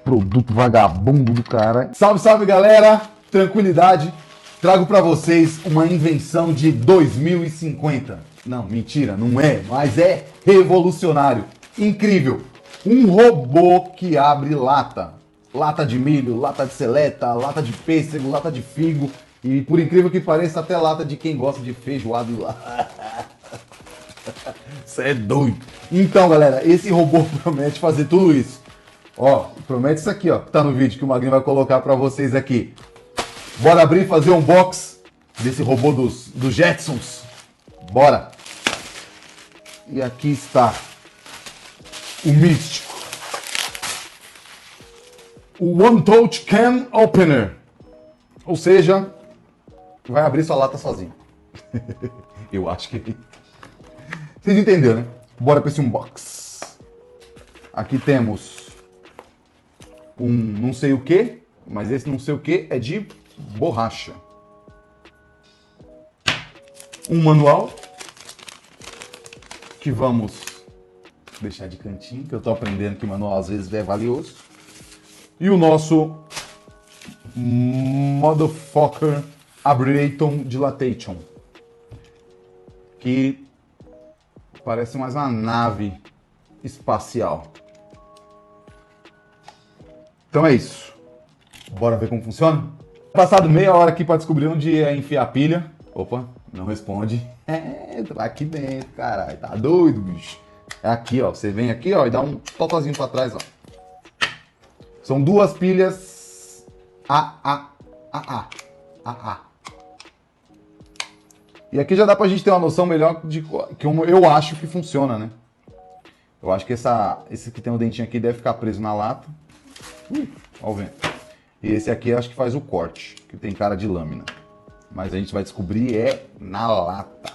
Produto vagabundo do cara. Salve, salve, galera. Tranquilidade. Trago pra vocês uma invenção de 2050. Não, mentira, não é, mas é revolucionário. Incrível. Um robô que abre lata. Lata de milho, lata de seleta, lata de pêssego, lata de figo. E por incrível que pareça, até lata de quem gosta de feijoada. Isso é doido. Então, galera, esse robô promete fazer tudo isso. Ó, promete isso aqui, ó, que tá no vídeo que o Magrinho vai colocar pra vocês aqui. Bora abrir e fazer um unboxing desse robô dos Jetsons. Bora. E aqui está o místico. O One Touch Can Opener. Ou seja, vai abrir sua lata sozinho. Eu acho que... Vocês entenderam, né? Bora para esse unboxing. Aqui temos um não sei o que, mas esse não sei o que é de borracha. Um manual que vamos deixar de cantinho, que eu tô aprendendo que manual às vezes é valioso. E o nosso Motherfucker Abrasion Dilatation, que parece mais uma nave espacial. Então é isso. Bora ver como funciona? Passado meia hora aqui para descobrir onde é enfiar a pilha. Opa, não responde. É, tá aqui dentro, caralho. Tá doido, bicho. É aqui, ó. Você vem aqui, ó, e dá um totozinho para trás, ó. São duas pilhas AA. E aqui já dá pra gente ter uma noção melhor de como eu acho que funciona, né? Eu acho que esse que tem o dentinho aqui deve ficar preso na lata. Ó o vento. E esse aqui eu acho que faz o corte, que tem cara de lâmina. Mas a gente vai descobrir na lata.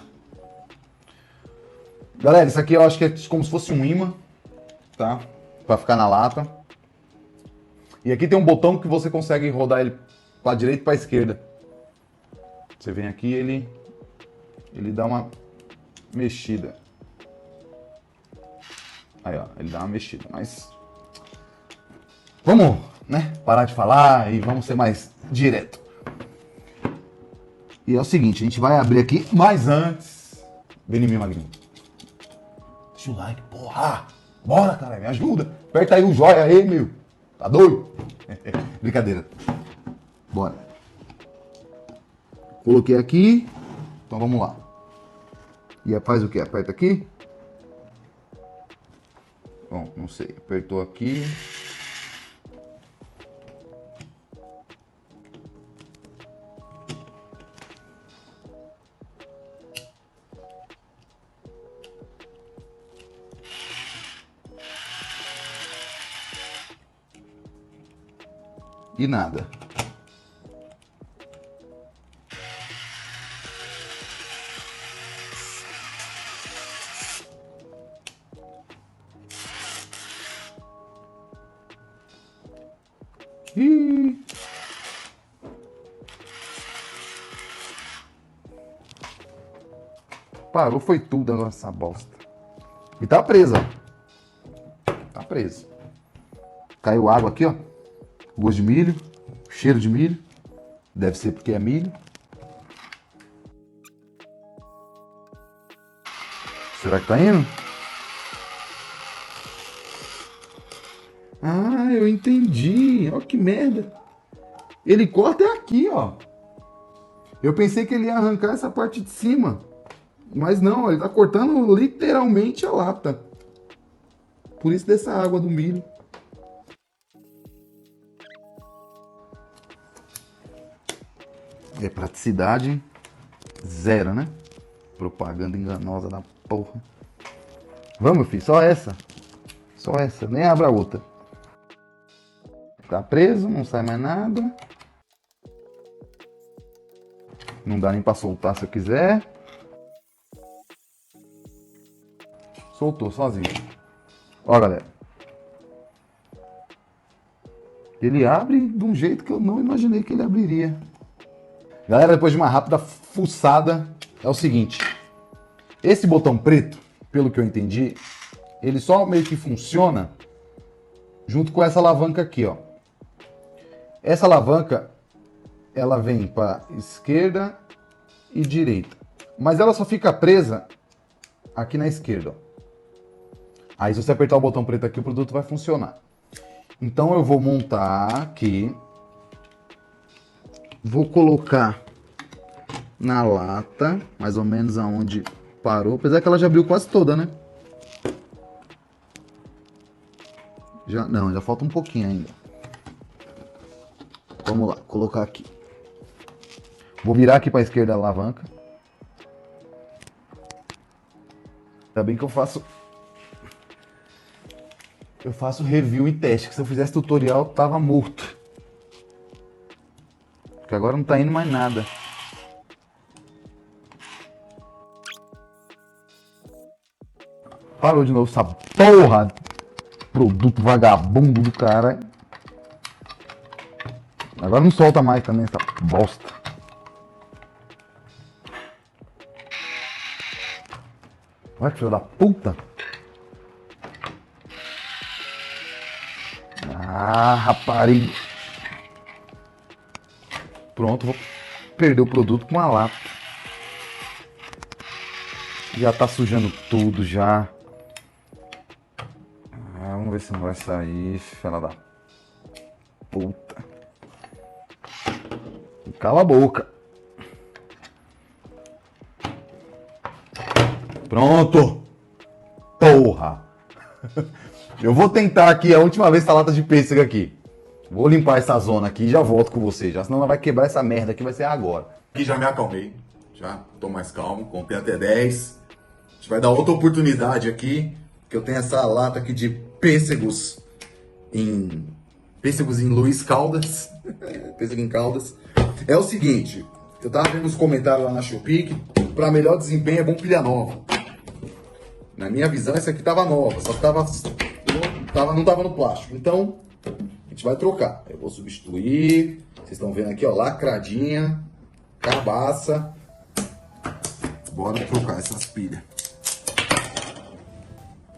Galera, isso aqui eu acho que é como se fosse um imã, tá? Pra ficar na lata. E aqui tem um botão que você consegue rodar ele pra direita e pra esquerda. Você vem aqui e ele dá uma mexida. Aí, ó, ele dá uma mexida, mas... Vamos, né, parar de falar e vamos ser mais direto. E é o seguinte, a gente vai abrir aqui, mas antes... Vem em mim, Magrinho. Deixa o like, porra! Bora, cara, me ajuda! Aperta aí o joia aí, meu! Tá doido? Brincadeira. Bora. Coloquei aqui. Então vamos lá. E faz o que? Aperta aqui? Bom, não sei. Apertou aqui. E nada. Ih. Parou, foi tudo agora essa bosta. E tá presa. Tá preso. Caiu água aqui, ó. Gosto de milho, cheiro de milho, deve ser porque é milho. Será que tá indo? Ah, eu entendi. Ó que merda. Ele corta aqui, ó. Eu pensei que ele ia arrancar essa parte de cima. Mas não, ele tá cortando literalmente a lata. Por isso dessa água do milho. É praticidade zero, né? Propaganda enganosa da porra. Vamos, meu filho, só essa. Só essa, nem abra a outra. Tá preso, não sai mais nada. Não dá nem pra soltar se eu quiser. Soltou sozinho. Ó, galera. Ele abre de um jeito que eu não imaginei que ele abriria. Galera, depois de uma rápida fuçada, é o seguinte. Esse botão preto, pelo que eu entendi, ele só meio que funciona junto com essa alavanca aqui, ó. Essa alavanca, ela vem para esquerda e direita, mas ela só fica presa aqui na esquerda, ó. Aí se você apertar o botão preto aqui, o produto vai funcionar. Então eu vou montar aqui, vou colocar na lata, mais ou menos aonde parou, apesar que ela já abriu quase toda, né? Já falta um pouquinho ainda. Vamos lá, colocar aqui. Vou virar aqui para a esquerda a alavanca. Ainda bem que eu faço review e teste, que se eu fizesse tutorial tava morto. Porque agora não tá indo mais nada. Parou de novo essa porra. Produto vagabundo do cara. Agora não solta mais também essa bosta. Olha que filho da puta. Ah, rapariga. Pronto, vou perder o produto com a lata. Já tá sujando tudo já. Vamos ver se não vai sair, filha da puta. Cala a boca. Pronto. Porra. Eu vou tentar aqui a última vez essa lata de pêssego aqui. Vou limpar essa zona aqui e já volto com você, já, senão ela vai quebrar essa merda aqui, vai ser agora. Aqui já me acalmei, já tô mais calmo, contei até 10. A gente vai dar outra oportunidade aqui, que eu tenho essa lata aqui de pêssegos em Luiz Caldas. Pêssego em Caldas. É o seguinte, eu tava vendo os comentários lá na Shopee que para melhor desempenho é bom pilha nova. Na minha visão, essa aqui tava nova, só que não tava no plástico. Então, a gente vai trocar. Eu vou substituir. Vocês estão vendo aqui, ó, lacradinha, cabaça. Bora trocar essas pilhas.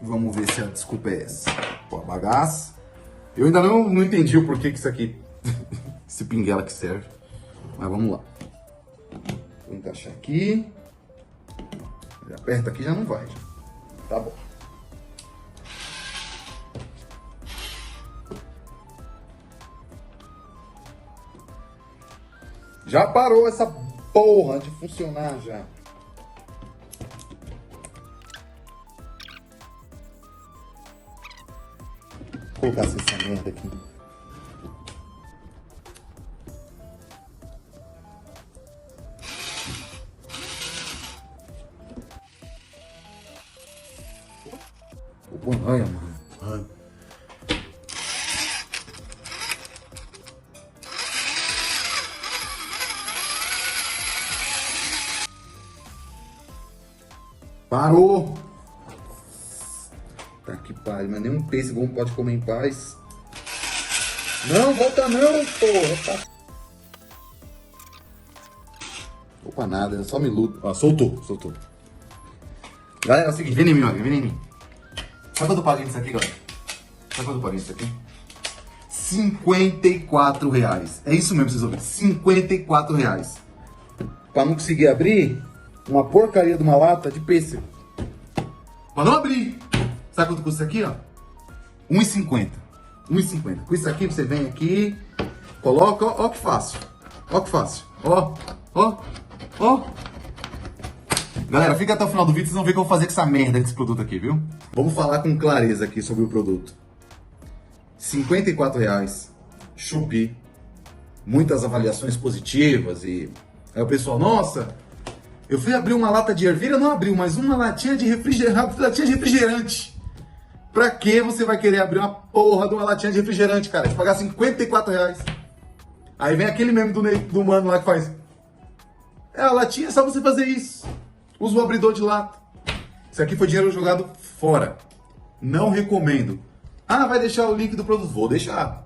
Vamos ver se a desculpa é essa. Pô, a bagaça. Eu ainda não entendi o porquê que isso aqui, esse pinguela que serve. Mas vamos lá. Vou encaixar aqui. Aperta aqui, já não vai. Tá bom. Já parou essa porra de funcionar já. Vou colocar essa merda aqui. Pô, arranha, mano. Arranha. Parou! Tá que pariu, mas nem um pêssego pode comer em paz. Não, volta não, porra! Tá... Opa, nada, eu só me luto. Ó, soltou. Galera, é o seguinte, vem em mim, ó, vem em mim. Sabe quanto eu paguei nisso aqui, galera? Sabe quanto eu paguei nisso aqui? R$54. É isso mesmo, vocês ouviram? R$54. Pra não conseguir abrir uma porcaria de uma lata de pêssego. Pra não abrir. Sabe quanto custa isso aqui, ó? R$1,50. R$1,50. Com isso aqui, você vem aqui, coloca, ó que fácil. Ó que fácil. Ó. Galera, fica até o final do vídeo, vocês vão ver o que eu vou fazer com essa merda desse produto aqui, viu? Vamos falar com clareza aqui sobre o produto. R$54, Shopee, muitas avaliações positivas e... Aí o pessoal, nossa, eu fui abrir uma lata de ervilha, não abriu, mas uma latinha de refrigerante. Pra que você vai querer abrir uma porra de uma latinha de refrigerante, cara? De pagar R$54. Aí vem aquele meme do mano lá que faz... a latinha é só você fazer isso. Usa o abridor de lata. Isso aqui foi dinheiro jogado fora. Não recomendo. Ah, vai deixar o link do produto? Vou deixar.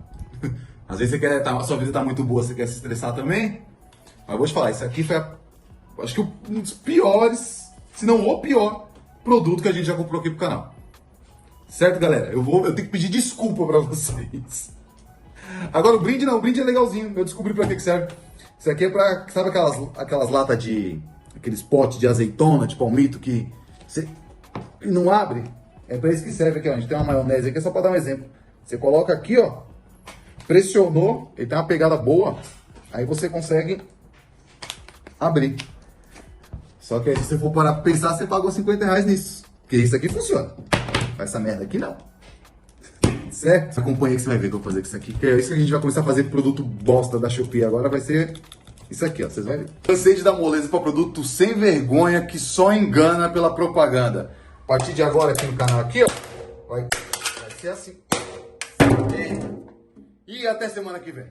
Às vezes você quer, a sua vida tá muito boa, você quer se estressar também. Mas vou te falar, isso aqui foi, acho que um dos piores, se não o pior, produto que a gente já comprou aqui pro canal. Certo, galera? Eu tenho que pedir desculpa pra vocês. Agora o brinde não, o brinde é legalzinho. Eu descobri pra que serve. Isso aqui é pra, sabe aquelas latas de, aqueles potes de azeitona, de palmito que você não abre? É pra isso que serve aqui, ó. A gente tem uma maionese aqui, só pra dar um exemplo. Você coloca aqui, ó, pressionou, ele tem uma pegada boa, aí você consegue abrir. Só que aí se você for parar pra pensar, você pagou R$50 nisso. Porque isso aqui funciona. Essa merda aqui não. Certo? Acompanha que você vai ver o que eu vou fazer com isso aqui. Que é isso que a gente vai começar a fazer produto bosta da Shopee agora. Vai ser isso aqui, ó. Vocês vão ver. Cansei de dar moleza pra produto sem vergonha que só engana pela propaganda. A partir de agora aqui no canal aqui, ó. Vai ser assim. E até semana que vem.